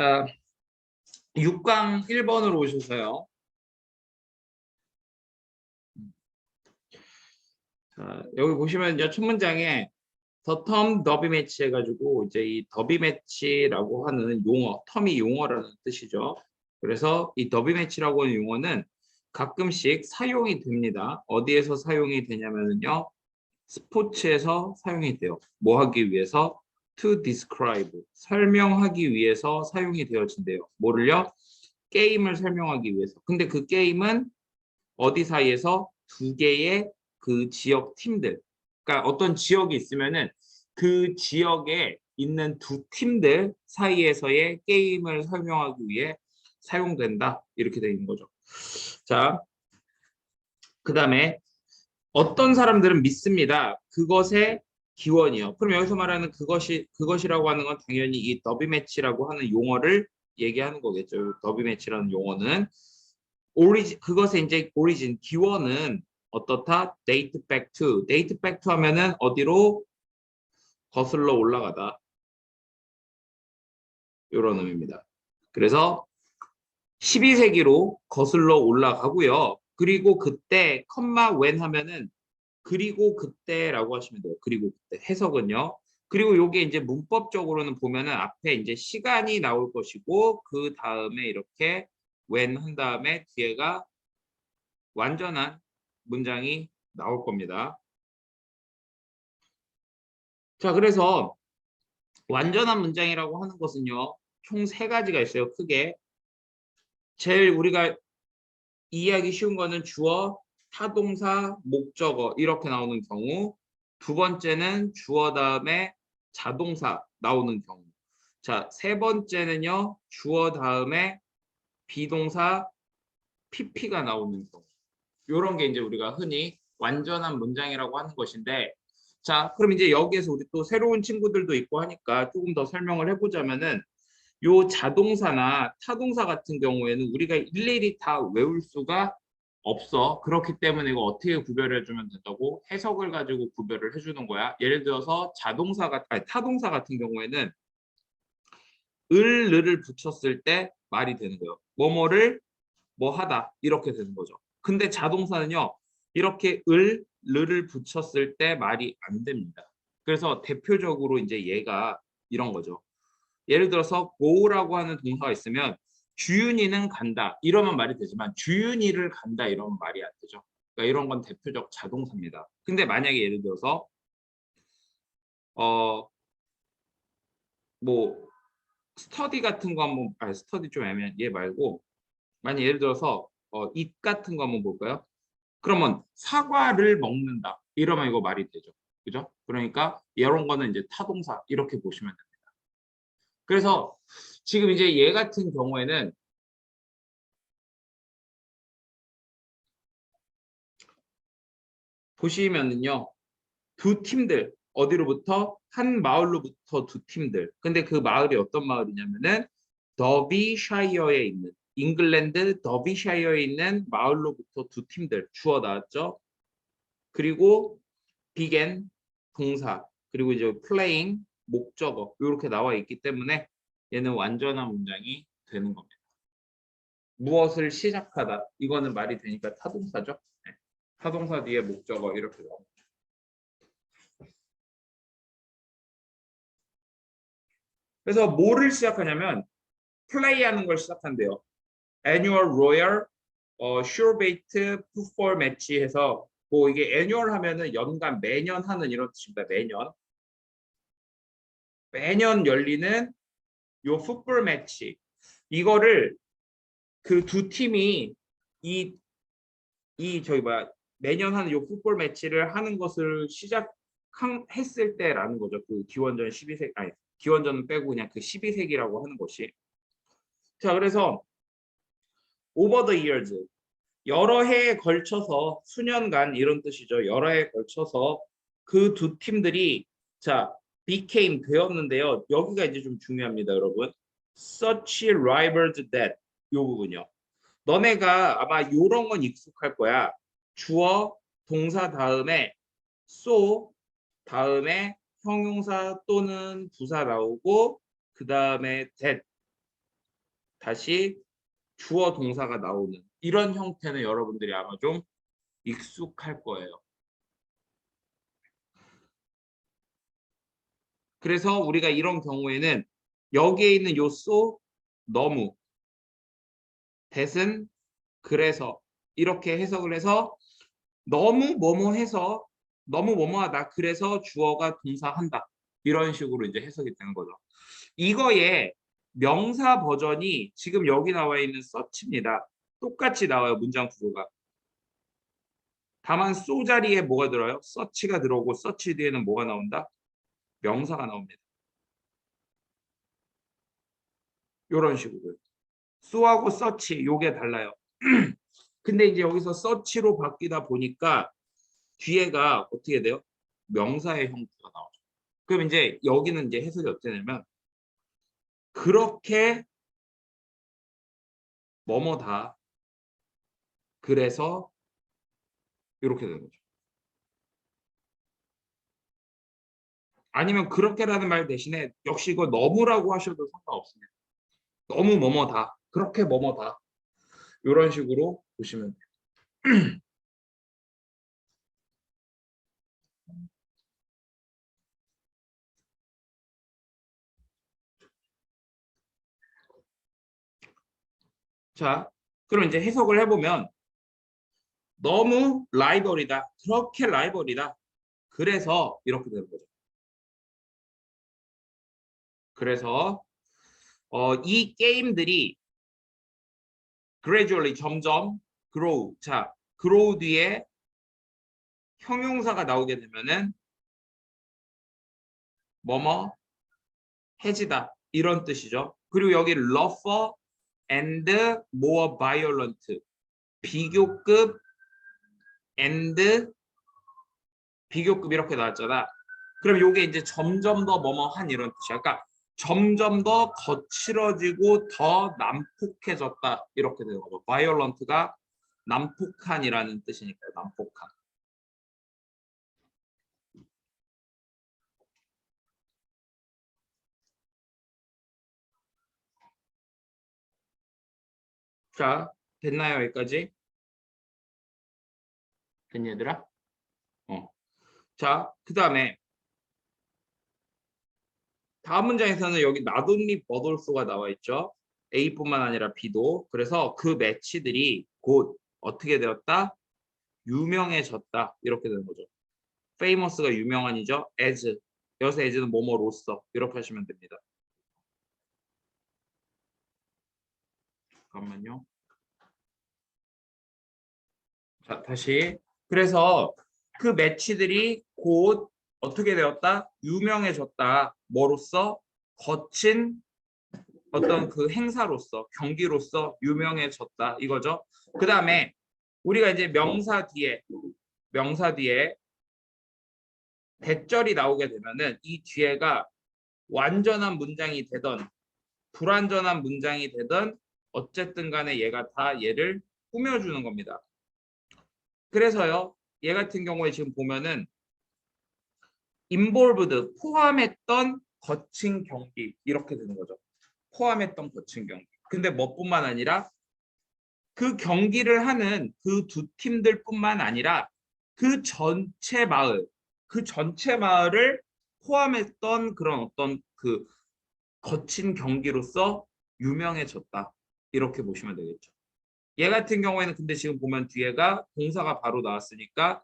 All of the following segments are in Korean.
자, 6강 1번으로 오셔서요. 자, 여기 보시면 이제 첫 문장에 The term 더비 매치 해가지고 이제 이 더비 매치라고 하는 용어, 텀이 용어라는 뜻이죠. 그래서 이 더비 매치라고 하는 용어는 가끔씩 사용이 됩니다. 어디에서 사용이 되냐면요. 스포츠에서 사용이 돼요. 뭐 하기 위해서? To describe. 설명하기 위해서 사용이 되어진대요. 뭐를요? 게임을 설명하기 위해서. 근데 그 게임은 어디 사이에서 두 개의 그 지역 팀들. 그러니까 어떤 지역이 있으면은 그 지역에 있는 두 팀들 사이에서의 게임을 설명하기 위해 사용된다. 이렇게 되어 있는 거죠. 자, 그 다음에 어떤 사람들은 믿습니다. 그것의 기원이요. 그럼 여기서 말하는 그것이라고 하는 건 당연히 이 더비 매치라고 하는 용어를 얘기하는 거겠죠. 더비 매치라는 용어는 그것의 이제 오리진 기원은 어떻다? date back to. date back to 하면은 어디로 거슬러 올라가다. 이런 의미입니다. 그래서 12세기로 거슬러 올라가고요. 그리고 그때 컴마 when 하면은 그리고 그때라고 하시면 돼요. 그리고 그때 해석은요. 그리고 요게 이제 문법적으로는 보면은 앞에 이제 시간이 나올 것이고 그 다음에 이렇게 when 한 다음에 뒤에가 완전한 문장이 나올 겁니다. 자, 그래서 완전한 문장이라고 하는 것은요. 총 세 가지가 있어요. 크게. 제일 우리가 이해하기 쉬운 거는 주어, 타동사, 목적어 이렇게 나오는 경우. 두 번째는 주어 다음에 자동사 나오는 경우. 자, 세 번째는요. 주어 다음에 비동사 PP가 나오는 경우. 이런 게 이제 우리가 흔히 완전한 문장이라고 하는 것인데, 자, 그럼 이제 여기에서 우리 또 새로운 친구들도 있고 하니까 조금 더 설명을 해보자면은 요 자동사나 타동사 같은 경우에는 우리가 일일이 다 외울 수가 없어. 그렇기 때문에 이거 어떻게 구별해 주면 된다고? 해석을 가지고 구별을 해주는 거야. 예를 들어서 타동사 같은 경우에는 을을 붙였을 때 말이 되는 거예요. 뭐뭐를 뭐 하다 이렇게 되는 거죠. 근데 자동사는요. 이렇게 을을 붙였을 때 말이 안 됩니다. 그래서 대표적으로 이제 얘가 이런 거죠. 예를 들어서 go라고 하는 동사가 있으면 주윤이는 간다 이러면 말이 되지만 주윤이를 간다 이러면 말이 안 되죠. 그러니까 이런 건 대표적 자동사입니다. 근데 만약에 예를 들어서 뭐 스터디 같은 거 한번 스터디 좀 애매한 얘 말고 만약 예를 들어서 it 같은 거 한번 볼까요? 그러면 사과를 먹는다 이러면 이거 말이 되죠. 그죠? 그러니까 이런 거는 이제 타동사 이렇게 보시면 됩니다. 그래서 지금 이제 얘 같은 경우에는 보시면은요. 두 팀들 어디로부터 한 마을로부터 두 팀들. 근데 그 마을이 어떤 마을이냐면은 더비샤이어에 있는 잉글랜드 더비샤이어에 있는 마을로부터 두 팀들 주어 나왔죠. 그리고 비겐 동사 그리고 이제 플레잉 목적어 이렇게 나와 있기 때문에 얘는 완전한 문장이 되는 겁니다. 무엇을 시작하다 이거는 말이 되니까 타동사죠. 네. 타동사 뒤에 목적어 이렇게 나옵니다. 그래서 뭐를 시작하냐면 플레이하는 걸 시작한대요. Annual Royal Surebait Football Match 해서 뭐 이게 annual 하면은 연간 매년 하는 이런 뜻입니다. 매년 열리는 요 풋볼 매치 이거를 그 두 팀이 이 저기 뭐야 매년 하는 요 풋볼 매치를 하는 것을 시작했을 때라는 거죠. 그 기원전 12세기 아니 기원전 빼고 그냥 그 12세기라고 하는 것이. 자, 그래서 over the years 여러 해에 걸쳐서 수년간 이런 뜻이죠. 여러 해에 걸쳐서 그 두 팀들이 자 became 되었는데요. 여기가 이제 좀 중요합니다, 여러분. Such rivals that 요 부분요. 너네가 아마 요런 건 익숙할 거야. 주어 동사 다음에 so 다음에 형용사 또는 부사 나오고 그 다음에 that 다시 주어 동사가 나오는 이런 형태는 여러분들이 아마 좀 익숙할 거예요. 그래서 우리가 이런 경우에는 여기에 있는 요 so, 너무, that은 그래서 이렇게 해석을 해서 너무 뭐뭐 해서 너무 뭐뭐하다. 그래서 주어가 동사한다. 이런 식으로 이제 해석이 되는 거죠. 이거의 명사 버전이 지금 여기 나와 있는 such입니다. 똑같이 나와요. 문장 구조가. 다만 so 자리에 뭐가 들어요? such가 들어오고 such 뒤에는 뭐가 나온다? 명사가 나옵니다. 이런 식으로. so하고 such 요게 달라요. 근데 이제 여기서 such로 바뀌다 보니까 뒤에가 어떻게 돼요? 명사의 형태가 나오죠. 그럼 이제 여기는 이제 해석이 어떻게 되냐면 그렇게 뭐뭐다. 그래서 이렇게 되는 거죠. 아니면 그렇게라는 말 대신에 역시 이거 너무라고 하셔도 상관없습니다. 너무 뭐뭐다. 그렇게 뭐뭐다. 이런 식으로 보시면 돼요. 자, 그럼 이제 해석을 해보면 너무 라이벌이다. 그렇게 라이벌이다. 그래서 이렇게 되는 거죠. 그래서 이 게임들이 gradually 점점 grow. 자, grow 뒤에 형용사가 나오게 되면은 뭐뭐 해지다 이런 뜻이죠. 그리고 여기 rougher and more violent 비교급 and 비교급 이렇게 나왔잖아. 그럼 요게 이제 점점 더 뭐뭐한 이런 뜻이야. 그러니까 점점 더 거칠어지고 더 난폭해졌다 이렇게 되는 거죠. violent가 난폭한이라는 뜻이니까요. 난폭한. 자, 됐나요? 여기까지? 됐니 얘들아? 자, 그 다음에 다음 문장에서는 여기 나돈니 버돌소가 나와 있죠. A뿐만 아니라 B도. 그래서 그 매치들이 곧 어떻게 되었다? 유명해졌다. 이렇게 되는 거죠. famous가 유명한이죠. as. 여기서 as는 뭐뭐로써. 이렇게 하시면 됩니다. 잠깐만요. 자, 다시. 그래서 그 매치들이 곧 어떻게 되었다? 유명해졌다. 뭐로써? 거친 어떤 그 행사로서 경기로서 유명해졌다 이거죠. 그 다음에 우리가 이제 명사 뒤에 대절이 나오게 되면은 이 뒤에가 완전한 문장이 되던 불완전한 문장이 되던 어쨌든 간에 얘가 다 얘를 꾸며주는 겁니다. 그래서요 얘 같은 경우에 지금 보면은 involved 포함했던 거친 경기 이렇게 되는 거죠. 포함했던 거친 경기. 근데 뭐뿐만 아니라 그 경기를 하는 그 두 팀들뿐만 아니라 그 전체 마을, 그 전체 마을을 포함했던 그런 어떤 그 거친 경기로서 유명해졌다. 이렇게 보시면 되겠죠. 얘 같은 경우에는 근데 지금 보면 뒤에가 동사가 바로 나왔으니까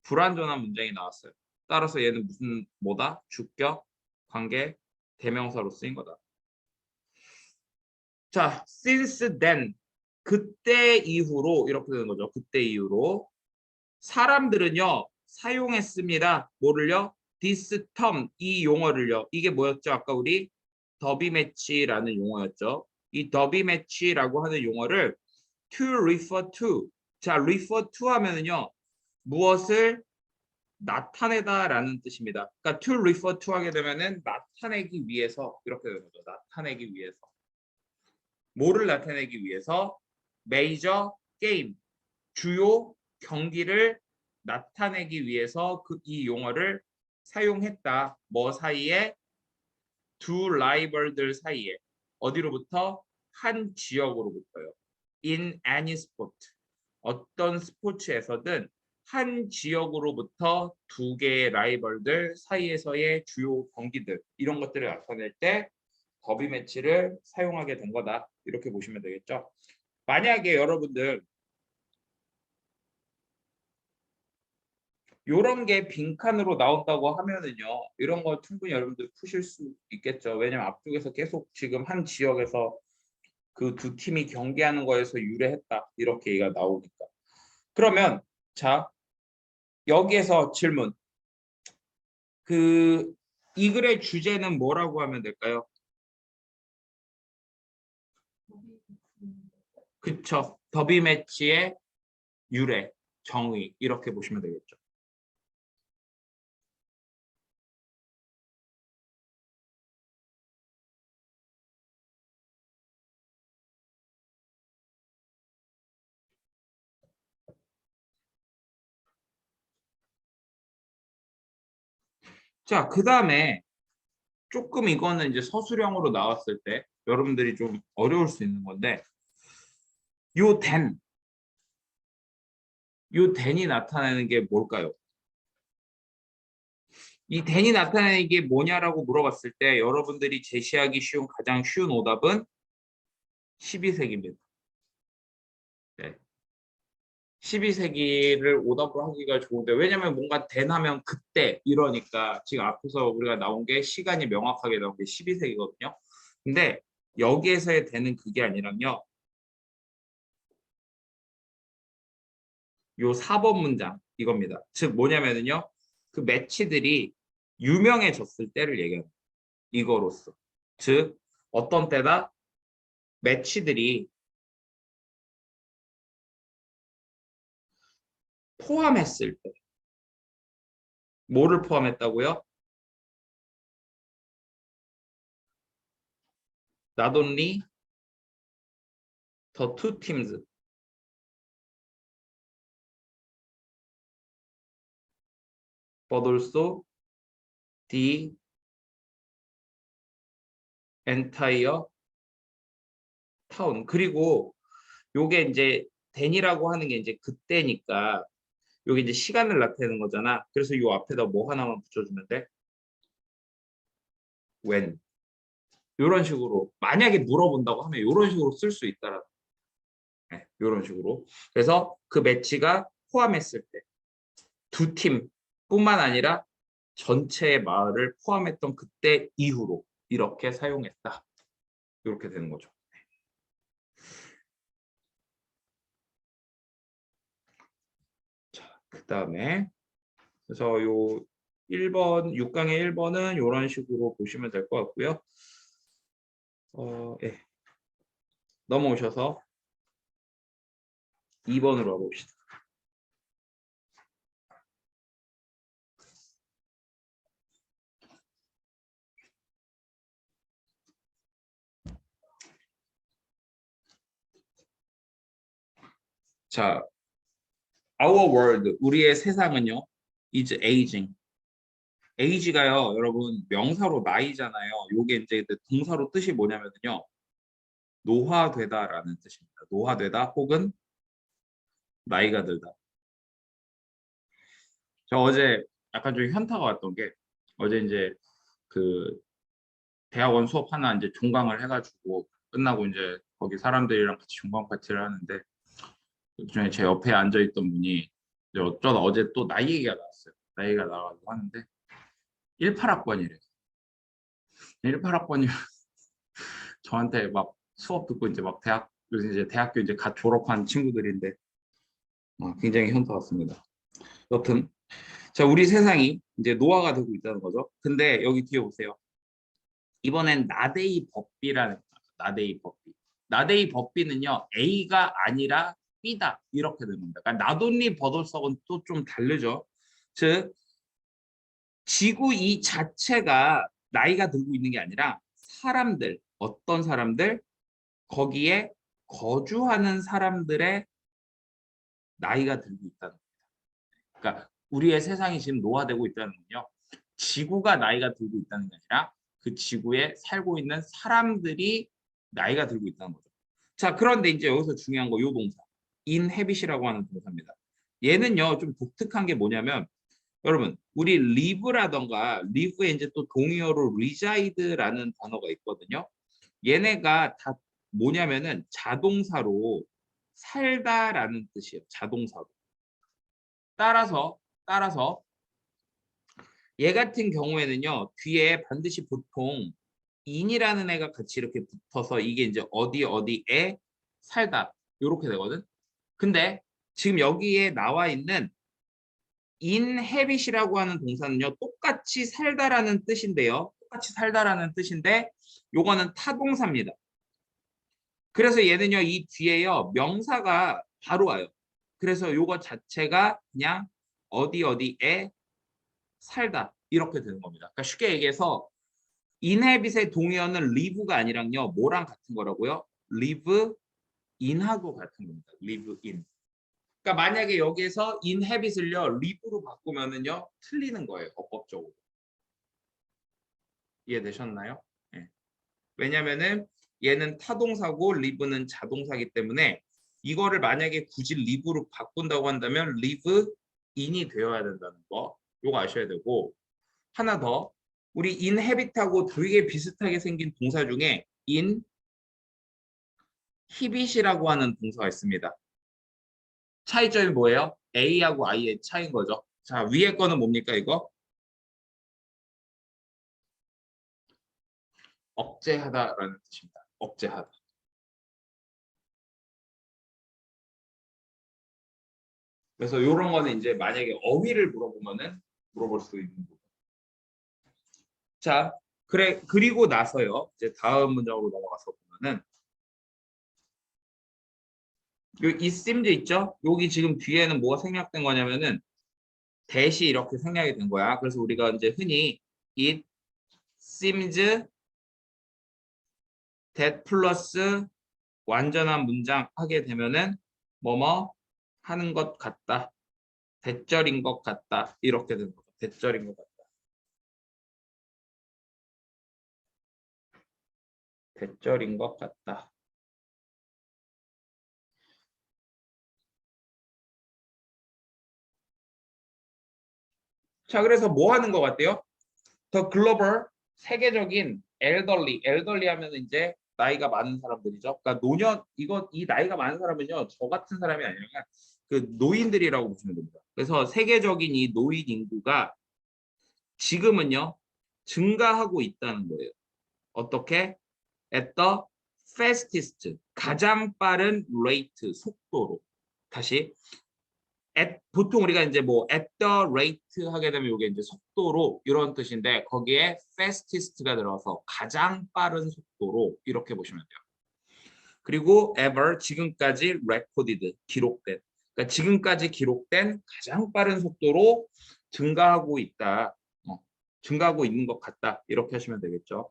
불완전한 문장이 나왔어요. 따라서 얘는 무슨 뭐다? 주격, 관계, 대명사로 쓰인 거다. 자, since then 그때 이후로 이렇게 되는 거죠. 그때 이후로 사람들은요 사용했습니다. 뭐를요? this term 이 용어를요. 이게 뭐였죠? 아까 우리 더비 매치라는 용어였죠. 이 더비 매치라고 하는 용어를 to refer to. 자, refer to 하면은요 무엇을 나타내다라는 뜻입니다. 그러니까 to refer to 하게 되면은 나타내기 위해서 이렇게 되는 거죠. 나타내기 위해서. 뭐를 나타내기 위해서? 메이저 게임, 주요 경기를 나타내기 위해서 이 용어를 사용했다. 뭐 사이에? 두 라이벌들 사이에. 어디로부터? 한 지역으로부터요. In any sport. 어떤 스포츠에서든 한 지역으로부터 두 개의 라이벌들 사이에서의 주요 경기들 이런 것들을 나타낼 때 더비 매치를 사용하게 된 거다. 이렇게 보시면 되겠죠. 만약에 여러분들 요런 게 빈칸으로 나온다고 하면은요. 이런 거 충분히 여러분들 푸실 수 있겠죠. 왜냐면 앞쪽에서 계속 지금 한 지역에서 그 두 팀이 경기하는 거에서 유래했다. 이렇게 얘기가 나오니까. 그러면 자, 여기에서 질문. 이 글의 주제는 뭐라고 하면 될까요? 그쵸. 더비 매치의 유래, 정의 이렇게 보시면 되겠죠. 자, 그 다음에 조금 이거는 이제 서술형으로 나왔을 때 여러분들이 좀 어려울 수 있는 건데 요 댄, 요 댄이 나타내는 게 뭘까요? 이 댄이 나타내는 게 뭐냐라고 물어봤을 때 여러분들이 제시하기 쉬운 가장 쉬운 오답은 12세기입니다. 네. 12세기를 오답으로 하기가 좋은데 왜냐면 뭔가 댄하면 그때 이러니까 지금 앞에서 우리가 나온 게 시간이 명확하게 나온 게 12세기거든요. 근데 여기에서의 댄은 그게 아니라요. 요 4번 문장 이겁니다. 즉 뭐냐면은요. 그 매치들이 유명해졌을 때를 얘기합니다. 이거로써. 즉 어떤 때다? 매치들이 포함했을 때. 뭐를 포함했다고요? Not only the two teams but also the entire town. 그리고 요게 이제 댄이라고 하는 게 이제 그때니까 요게 이제 시간을 나타내는 거잖아. 그래서 요 앞에다 뭐 하나만 붙여주면 돼? when. 요런 식으로 만약에 물어본다고 하면 요런 식으로 쓸 수 있다라는 네, 요런 식으로. 그래서 그 매치가 포함했을 때 두 팀뿐만 아니라 전체의 마을을 포함했던 그때 이후로 이렇게 사용했다. 이렇게 되는 거죠. 자, 그다음에 그래서 요 1번 6강의 1번은 이런 식으로 보시면 될 것 같고요. 예. 넘어오셔서 2번으로 가봅시다. 자, our world, 우리의 세상은요, is aging. age가요, 여러분 명사로 나이잖아요. 요게 이제 동사로 뜻이 뭐냐면요, 노화되다라는 뜻입니다. 노화되다 혹은 나이가 들다. 저 어제 약간 좀 현타가 왔던 게 어제 이제 그 대학원 수업 하나 이제 종강을 해가지고 끝나고 이제 거기 사람들이랑 같이 종강 파티를 하는데 그중에 제 옆에 앉아있던 분이 이제 어쩌다 어제 또 나이 얘기가 나왔어요. 나이가 나와가지고 하는데 18학번이래요. 18학번이 저한테 막 수업 듣고 이제 막 요새 이제 대학교 이제 갓 졸업한 친구들인데 굉장히 현타 왔습니다. 여튼 자, 우리 세상이 이제 노화가 되고 있다는 거죠. 근데 여기 뒤에 보세요. 이번엔 나데이 법비라는 나데이 법비. 나데이 법비는요. A가 아니라 B다. 이렇게 되는 겁니다. 그러니까 나돈리 버돌석은 또 좀 다르죠. 즉 지구 이 자체가 나이가 들고 있는 게 아니라 사람들, 어떤 사람들, 거기에 거주하는 사람들의 나이가 들고 있다는 겁니다. 그러니까 우리의 세상이 지금 노화되고 있다는 건요. 지구가 나이가 들고 있다는 게 아니라 그 지구에 살고 있는 사람들이 나이가 들고 있다는 거죠. 자, 그런데 이제 여기서 중요한 거 요 동사. inhabit이라고 하는 동사입니다. 얘는요, 좀 독특한 게 뭐냐면 여러분, 우리 live라던가 live에 이제 또 동의어로 reside라는 단어가 있거든요. 얘네가 다 뭐냐면은 자동사로 살다라는 뜻이에요. 자동사로. 따라서 얘 같은 경우에는요. 뒤에 반드시 보통 in이라는 애가 같이 이렇게 붙어서 이게 이제 어디에 살다 이렇게 되거든. 근데 지금 여기에 나와 있는 inhabit이라고 하는 동사는요. 똑같이 살다라는 뜻인데요. 똑같이 살다라는 뜻인데 요거는 타동사입니다. 그래서 얘는요. 이 뒤에요. 명사가 바로 와요. 그래서 요거 자체가 그냥 어디에 살다 이렇게 되는 겁니다. 그러니까 쉽게 얘기해서 inhabit의 동의어는 live가 아니랑요. 뭐랑 같은 거라고요? live in하고 같은 겁니다. live in. 그러니까 만약에 여기에서 inhabit을요. live로 바꾸면은요. 틀리는 거예요. 어법적으로. 이해되셨나요? 네. 왜냐면은 얘는 타동사고 live는 자동사기 때문에 이거를 만약에 굳이 live로 바꾼다고 한다면 live in이 되어야 된다는 거. 요거 아셔야 되고 하나 더 우리 inhabit하고 되게 비슷하게 생긴 동사 중에 inhibit이라고 하는 동사가 있습니다. 차이점이 뭐예요? A하고 I의 차이인 거죠. 자, 위에 거는 뭡니까 이거? 억제하다라는 뜻입니다. 억제하다. 그래서 이런 거는 이제 만약에 어휘를 물어보면은 물어볼 수 있는 부분. 자, 그리고 나서요. 이제 다음 문장으로 넘어가서 보면은 요 it seems 있죠? 여기 지금 뒤에는 뭐가 생략된 거냐면은 대시 이렇게 생략이 된 거야. 그래서 우리가 이제 흔히 it seems that 플러스 완전한 문장 하게 되면은 뭐뭐 하는 것 같다. 대절인 것 같다. 이렇게 되는 거죠. 대절인 것 같다. 대절인 것 같다. 자, 그래서 뭐 하는 것 같아요? 더 글로벌 세계적인 엘덜리 하면 이제 나이가 많은 사람들이죠. 그러니까 노년 이 나이가 많은 사람은요 저 같은 사람이 아니라 그 노인들이라고 보시면 됩니다. 그래서 세계적인 이 노인 인구가 지금은요 증가하고 있다는 거예요. 어떻게? At the fastest 가장 빠른 rate 속도로 다시 보통 우리가 이제 뭐 at the rate 하게 되면 이게 이제 속도로 이런 뜻인데 거기에 fastest가 들어서 가장 빠른 속도로 이렇게 보시면 돼요. 그리고 ever 지금까지 recorded 기록된 그러니까 지금까지 기록된 가장 빠른 속도로 증가하고 있다. 증가하고 있는 것 같다. 이렇게 하시면 되겠죠.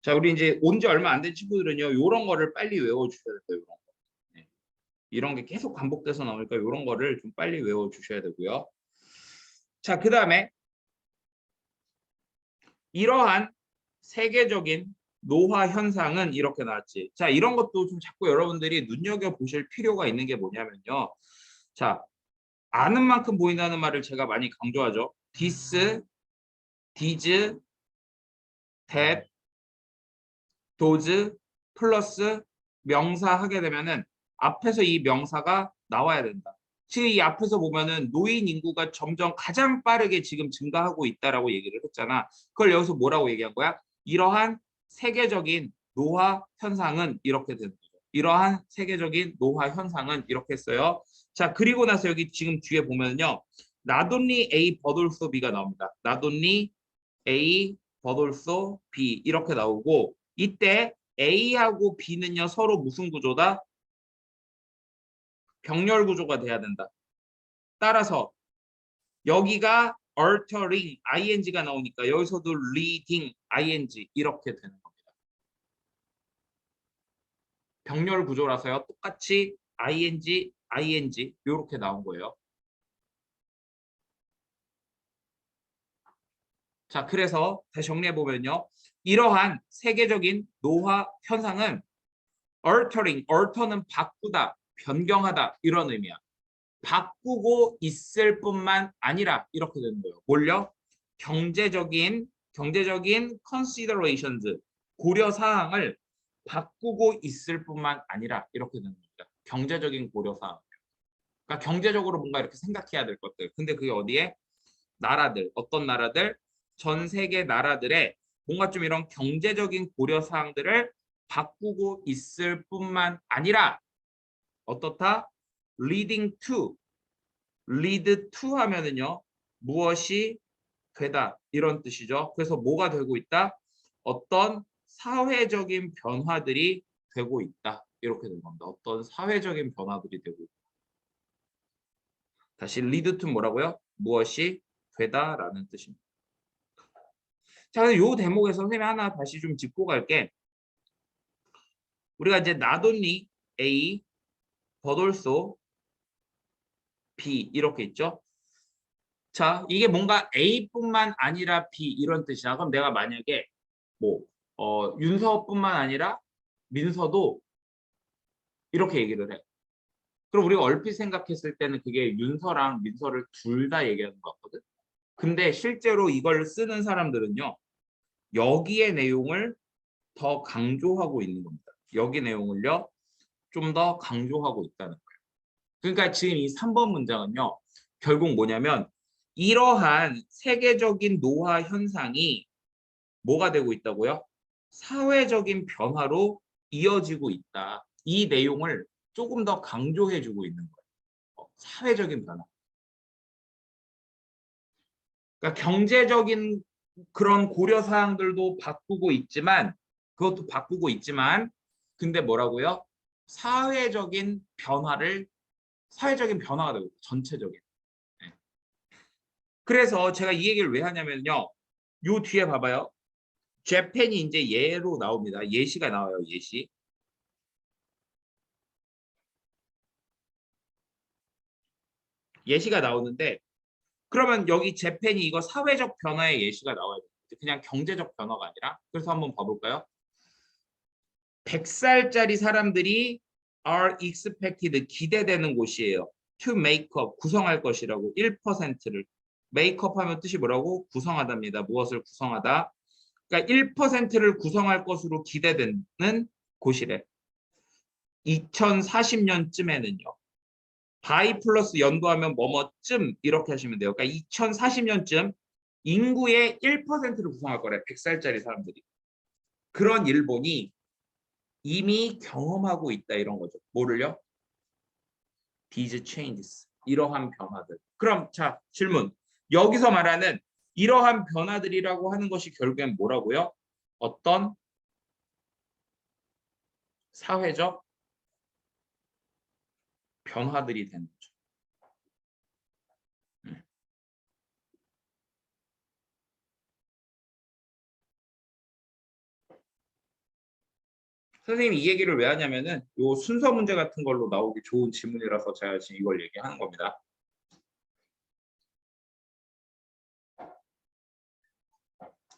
자, 우리 이제 온 지 얼마 안 된 친구들은요. 이런 거를 빨리 외워주셔야 돼요. 이런 거. 네. 이런 게 계속 반복돼서 나오니까 이런 거를 좀 빨리 외워주셔야 되고요. 자, 그 다음에 이러한 세계적인 노화 현상은 이렇게 나왔지. 자, 이런 것도 좀 자꾸 여러분들이 눈여겨보실 필요가 있는 게 뭐냐면요. 자, 아는 만큼 보인다는 말을 제가 많이 강조하죠. this, these, that, those 플러스 명사 하게 되면은 앞에서 이 명사가 나와야 된다. 지금 이 앞에서 보면은 노인 인구가 점점 가장 빠르게 지금 증가하고 있다라고 얘기를 했잖아. 그걸 여기서 뭐라고 얘기한 거야? 이러한 세계적인 노화 현상은 이렇게 되는 거죠. 이러한 세계적인 노화 현상은 이렇게 했어요. 자, 그리고 나서 여기 지금 뒤에 보면요. Not only A but also B가 나옵니다. Not only A but also B 이렇게 나오고 이때 A하고 B는요 서로 무슨 구조다? 병렬 구조가 돼야 된다. 따라서 여기가 altering ing가 나오니까 여기서도 leading ing 이렇게 되는 겁니다. 병렬 구조라서요 똑같이 ing 이렇게 나온 거예요. 자, 그래서 다시 정리해 보면요. 이러한 세계적인 노화 현상은 alter는 바꾸다, 변경하다 이런 의미야. 바꾸고 있을 뿐만 아니라 이렇게 되는 거예요. 뭘요? 경제적인 considerations, 고려 사항을 바꾸고 있을 뿐만 아니라 이렇게 되는 겁니다. 경제적인 고려 사항. 그러니까 경제적으로 뭔가 이렇게 생각해야 될 것들. 근데 그게 어디에? 나라들, 어떤 나라들? 전 세계 나라들의 뭔가 좀 이런 경제적인 고려 사항들을 바꾸고 있을 뿐만 아니라 어떻다? lead to 하면은요. 무엇이 되다 이런 뜻이죠. 그래서 뭐가 되고 있다? 어떤 사회적인 변화들이 되고 있다. 이렇게 되는 겁니다. 어떤 사회적인 변화들이 되고 있다. 다시 lead to 뭐라고요? 무엇이 되다라는 뜻입니다. 자, 이 대목에서 선생님이 하나 다시 좀 짚고 갈게. 우리가 이제 not only A, but also B 이렇게 있죠. 자, 이게 뭔가 A뿐만 아니라 B 이런 뜻이야. 그럼 내가 만약에 뭐 윤서뿐만 아니라 민서도 이렇게 얘기를 해. 그럼 우리가 얼핏 생각했을 때는 그게 윤서랑 민서를 둘 다 얘기하는 것 같거든. 근데 실제로 이걸 쓰는 사람들은요. 여기의 내용을 더 강조하고 있는 겁니다. 여기 내용을요. 좀 더 강조하고 있다는 거예요. 그러니까 지금 이 3번 문장은요. 결국 뭐냐면 이러한 세계적인 노화 현상이 뭐가 되고 있다고요? 사회적인 변화로 이어지고 있다. 이 내용을 조금 더 강조해주고 있는 거예요. 사회적인 변화. 그러니까 경제적인 그런 고려 사항들도 바꾸고 있지만 그것도 바꾸고 있지만 근데 뭐라고요? 사회적인 변화가 되고 전체적인. 네. 그래서 제가 이 얘기를 왜 하냐면요. 요 뒤에 봐봐요. 재팬이 이제 예로 나옵니다. 예시가 나와요. 예시. 예시가 나오는데 그러면 여기 재팬이 이거 사회적 변화의 예시가 나와야 돼요. 그냥 경제적 변화가 아니라. 그래서 한번 봐볼까요? 100살짜리 사람들이 are expected 기대되는 곳이에요. to make up 구성할 것이라고 1%를 make up 하면 뜻이 뭐라고? 구성하답니다. 무엇을 구성하다? 그러니까 1%를 구성할 것으로 기대되는 곳이래. 2040년쯤에는요. 바이 플러스 연도하면 뭐뭐쯤 이렇게 하시면 돼요. 그러니까 2040년쯤 인구의 1%를 구성할 거래. 100살짜리 사람들이. 그런 일본이 이미 경험하고 있다 이런 거죠. 뭐를요? These changes. 이러한 변화들. 그럼 자 질문. 여기서 말하는 이러한 변화들이라고 하는 것이 결국엔 뭐라고요? 어떤 사회적 변화들이 되는 거죠. 선생님이 이 얘기를 왜 하냐면은 요 순서 문제 같은 걸로 나오기 좋은 지문이라서 제가 지금 이걸 얘기하는 겁니다.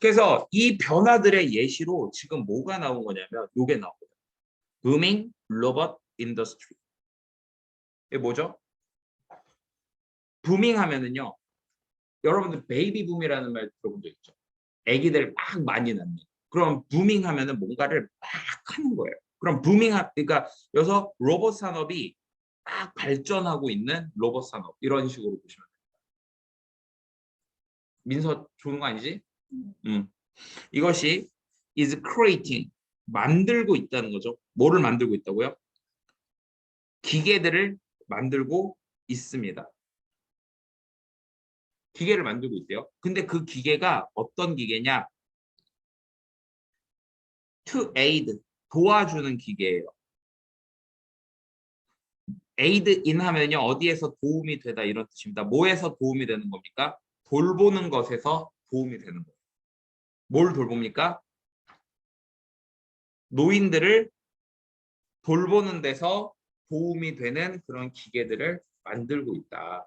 그래서 이 변화들의 예시로 지금 뭐가 나온 거냐면 요게 나오거든요. Booming Robot Industry. 이게 뭐죠? 부밍 하면은요. 여러분들 베이비 붐이라는 말 들어본 적 있죠? 아기들 막 많이 낳는. 그럼 부밍 하면은 뭔가를 막 하는 거예요. 그럼 그러니까 여기서 로봇 산업이 막 발전하고 있는 로봇 산업 이런 식으로 보시면 돼요. 민서 좋은 거 아니지? 이것이 is creating 만들고 있다는 거죠. 뭐를 만들고 있다고요? 기계들을 만들고 있습니다. 기계를 만들고 있대요. 근데 그 기계가 어떤 기계냐? To aid 도와주는 기계예요. aid in 하면요 어디에서 도움이 되다 이런 뜻입니다. 뭐에서 도움이 되는 겁니까? 돌보는 것에서 도움이 되는 거예요. 뭘 돌봅니까? 노인들을 돌보는 데서 도움이 되는 그런 기계들을 만들고 있다.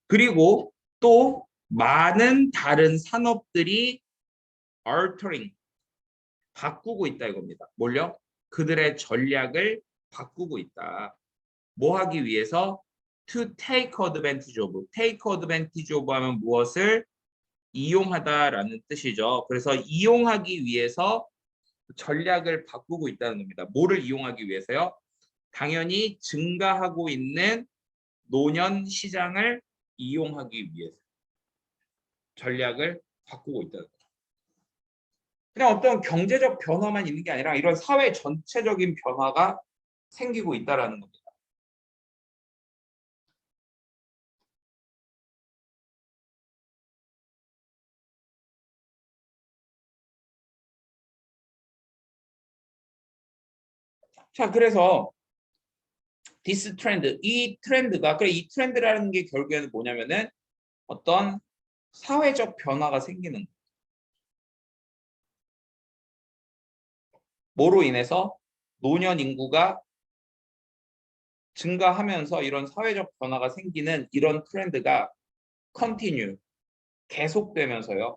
그리고 또 많은 다른 산업들이 altering, 바꾸고 있다 이겁니다. 뭘요? 그들의 전략을 바꾸고 있다. 뭐 하기 위해서? To take advantage of. take advantage of 하면 무엇을? 이용하다라는 뜻이죠. 그래서 이용하기 위해서 전략을 바꾸고 있다는 겁니다. 뭐를 이용하기 위해서요? 당연히 증가하고 있는 노년 시장을 이용하기 위해서 전략을 바꾸고 있다는 거죠. 그냥 어떤 경제적 변화만 있는 게 아니라 이런 사회 전체적인 변화가 생기고 있다는 겁니다. 자, 그래서 this trend, 이 트렌드가, 그래 이 트렌드라는 게 결국에는 뭐냐면은 어떤 사회적 변화가 생기는 거예요. 뭐로 인해서? 노년 인구가 증가하면서 이런 사회적 변화가 생기는 이런 트렌드가 continue, 계속되면서요.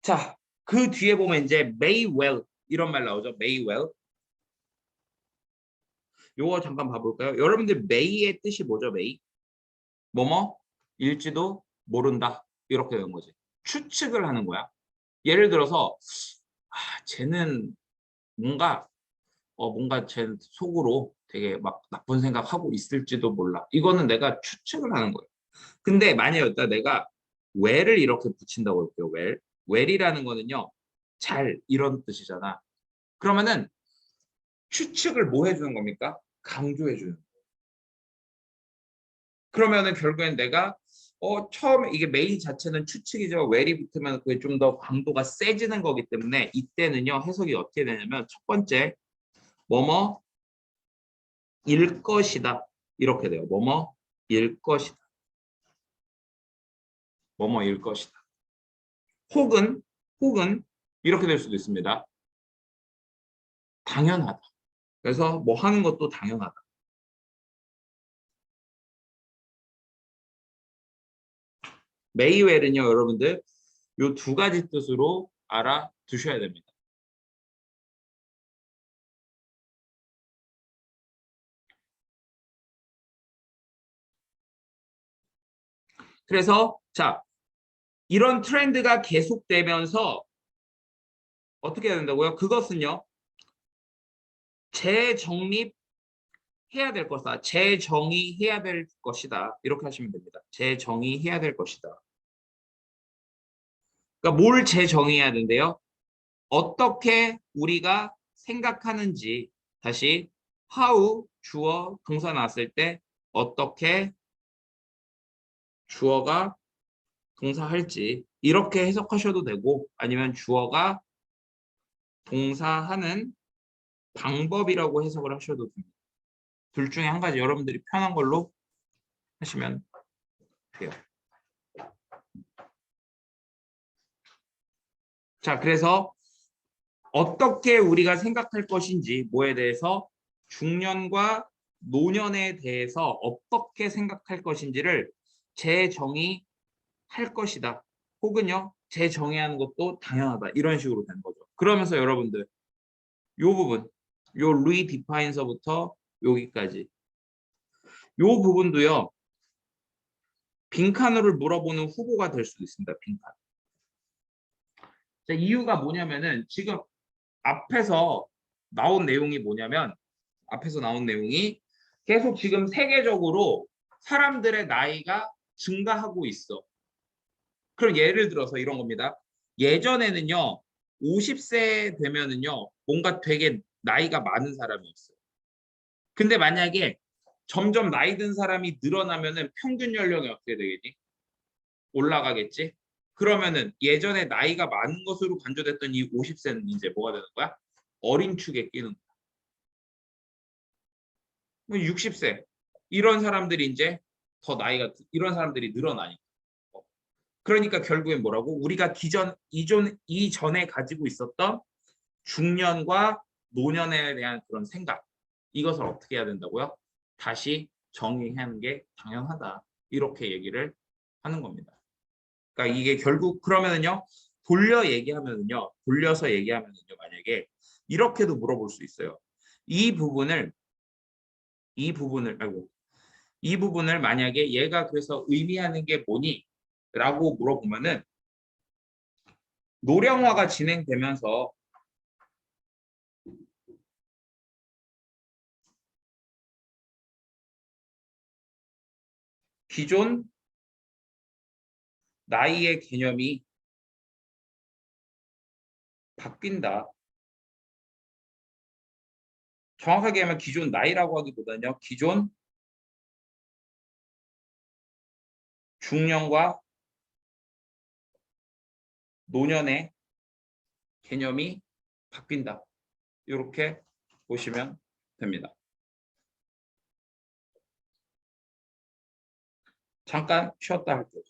자, 그 뒤에 보면 이제 may well 이런 말 나오죠. may well. 요거 잠깐 봐볼까요? 여러분들 may의 뜻이 뭐죠? may? 뭐뭐? 일지도 모른다. 이렇게 되는 거지. 추측을 하는 거야. 예를 들어서 쟤는 뭔가 제 속으로 되게 막 나쁜 생각하고 있을지도 몰라. 이거는 내가 추측을 하는 거예요. 근데 만약에 여기다 내가 well을 이렇게 붙인다고 할게요. well. well이라는 거는요. 잘 이런 뜻이잖아. 그러면은 추측을 뭐 해주는 겁니까? 강조해 주는 거예요. 그러면은 결국엔 내가 처음에 이게 메인 자체는 추측이죠. well이 붙으면 그게 좀 더 강도가 세지는 거기 때문에 이때는요. 해석이 어떻게 되냐면 첫 번째 뭐뭐 일 것이다. 이렇게 돼요. 뭐뭐 일 것이다. 뭐뭐 일 것이다. 혹은 이렇게 될 수도 있습니다. 당연하다. 그래서 뭐 하는 것도 당연하다. 메이웰은요, 여러분들 요 두 가지 뜻으로 알아두셔야 됩니다. 그래서 자, 이런 트렌드가 계속되면서 어떻게 해야 된다고요? 그것은요. 재정립해야 될 것이다. 재정의해야 될 것이다. 이렇게 하시면 됩니다. 재정의해야 될 것이다. 그러니까 뭘 재정의해야 된대요? 어떻게 우리가 생각하는지 다시 how 주어 동사 나왔을 때 어떻게 주어가 동사할지 이렇게 해석하셔도 되고 아니면 주어가 동사하는 방법이라고 해석을 하셔도 됩니다. 둘 중에 한 가지 여러분들이 편한 걸로 하시면 돼요. 자, 그래서 어떻게 우리가 생각할 것인지 뭐에 대해서 중년과 노년에 대해서 어떻게 생각할 것인지를 재정의할 것이다. 혹은요. 재정의하는 것도 당연하다. 이런 식으로 되는 거죠. 그러면서 여러분들 요 부분 요 리디파인서부터 여기까지 요 부분도요. 빈칸으로 물어보는 후보가 될 수도 있습니다. 빈칸. 자, 이유가 뭐냐면은 지금 앞에서 나온 내용이 뭐냐면 앞에서 나온 내용이 계속 지금 세계적으로 사람들의 나이가 증가하고 있어. 그럼 예를 들어서 이런 겁니다. 예전에는요. 50세 되면은요. 뭔가 되게 나이가 많은 사람이었어요. 근데 만약에 점점 나이 든 사람이 늘어나면은 평균 연령이 어떻게 되겠니? 올라가겠지? 그러면은 예전에 나이가 많은 것으로 간주됐던 이 50세는 이제 뭐가 되는 거야? 어린 축에 끼는 거야. 60세. 이런 사람들이 이제 더 나이가 이런 사람들이 늘어나니까. 그러니까 결국엔 뭐라고? 우리가 이전에 가지고 있었던 중년과 노년에 대한 그런 생각. 이것을 어떻게 해야 된다고요? 다시 정의하는 게 당연하다. 이렇게 얘기를 하는 겁니다. 그러니까 이게 결국 그러면은요. 돌려서 얘기하면은요. 만약에 이렇게도 물어볼 수 있어요. 아이고, 이 부분을 만약에 얘가 그래서 의미하는 게 뭐니? 라고 물어보면은 노령화가 진행되면서 기존 나이의 개념이 바뀐다. 정확하게 하면 기존 나이라고 하기보다는요. 기존 중년과 노년의 개념이 바뀐다. 이렇게 보시면 됩니다. 잠깐 쉬었다 할게요.